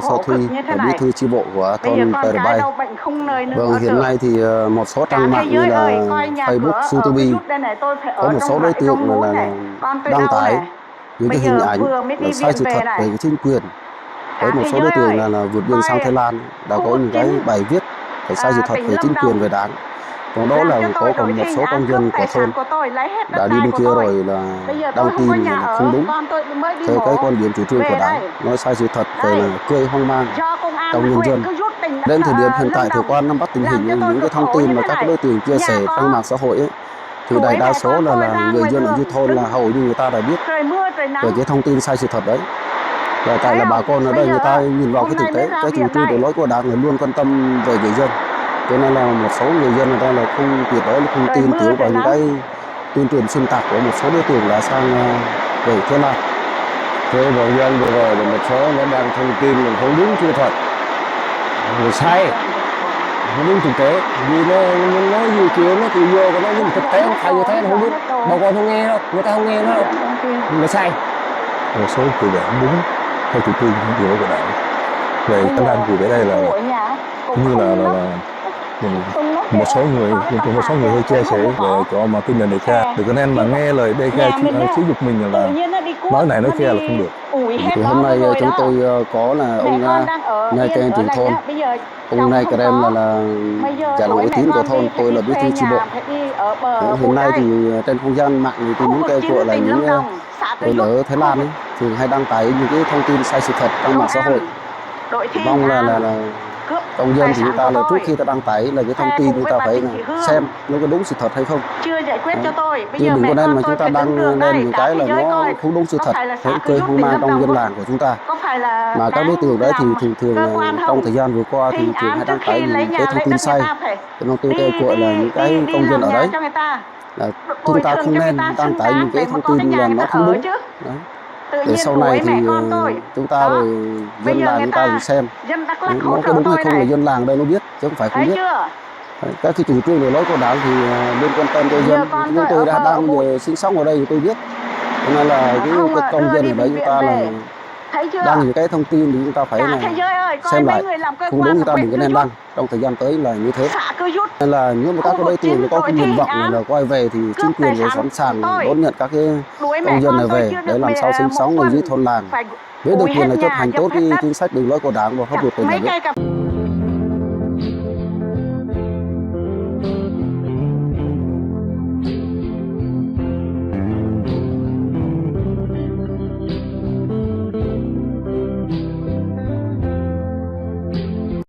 Sao Thuy, bí thư chi bộ của thôn Pè Bay. Vâng, hiện nay thì một số trang mạng như là Facebook, YouTube có một số đối tượng là đăng tải những cái hình ảnh là sai sự thật về cái chính quyền. Với một số đối tượng là vượt biên sang Thái Lan đã có những cái bài viết phải sai sự thật về chính quyền, về đảng. Còn đó là có còn một số công dân của thôn đã đi bên kia rồi là đăng tin là không đúng theo cái quan điểm chủ trương của đảng, nói sai sự thật về là gây hoang mang trong nhân dân. Đến thời điểm hiện tại thì qua nắm bắt tình hình những cái thông tin mà các đối tượng chia sẻ trên mạng xã hội ấy, thì đại đa số là người dân ở dưới thôn là hầu như người ta đã biết về cái thông tin sai sự thật đấy. Và tại là bà con ở đây người ta nhìn vào cái thực tế, cái chủ trương đường lối của đảng là luôn quan tâm về người dân. Cho nên là một số người dân người ta là không tuyệt đối là không tin tưởng vào những cái tuyên truyền xuyên tạc của một số đối tượng đã sang về Thái Lan. Thưa bọn dân vừa rồi là một số nó đang thông tin là không đúng sự thật, rồi sai, không đúng thực tế. Vì nó nói gì kiểu nó tự vô, nó nhưng mà thực tế nó thay như thế nó không đúng. Bà con không nghe đâu, người ta không nghe nó đâu, nó sai. Một số cử để không đúng theo chủ trương của đảng về Thái Lan thì ở đây là như là một số người hơi chia sẻ về cho mà tin là đề ca được, nên mà nghe lời đề ca xúi dục mình là nói này nói kia là không được. Thì hôm nay chúng tôi có là ông Nhai Ken trưởng thôn, ông Nhai Krem là già làng uy tín của thôn, tôi là bí thư chi bộ. Hiện nay thì trên không gian mạng thì những cái gọi là những ở Thái Lan ấy, thì hay đăng tải những cái thông tin sai sự thật trong mạng xã hội. Mong là công dân thì chúng ta là trước khi ta đăng tải là cái thông tin chúng ta phải là xem nó có đúng sự thật hay không. Chưa giải quyết cho tôi. Chứ đừng có nên mà chúng ta đăng lên những cái là nó không đúng sự thật, thế gây hoang mang trong dân làng của chúng ta. Mà các đối tượng đấy thì thường trong thời gian vừa qua thì thường hay đăng tải những cái thông tin sai. Cho nên tôi kêu gọi là những cái công dân ở đấy là chúng ta không nên đăng tải những cái thông tin là nó không đúng. Đấy. Để sau này thì chúng ta rồi dân làng chúng ta xem nó có đúng hay không là dân làng đây nó biết, chứ không phải không biết. Đấy, các cái chủ trương đường lối của đảng thì nên quan tâm cho dân. Chúng tôi đang sinh sống ở đây thì tôi biết, cho nên là cái công dân ở đấy chúng ta là đăng những cái thông tin thì chúng ta phải là xem lại, không đúng chúng ta đừng có nên đăng trong thời gian tới là như thế. Nên là nếu mà các đối tượng có cái nguyện vọng là quay về thì chính quyền sẽ sẵn sàng đón nhận các cái công dân này về để làm sao sinh sống ở dưới thôn làng với điều kiện là chấp hành tốt cái chính sách đường lối của đảng và pháp luật của nhà nước.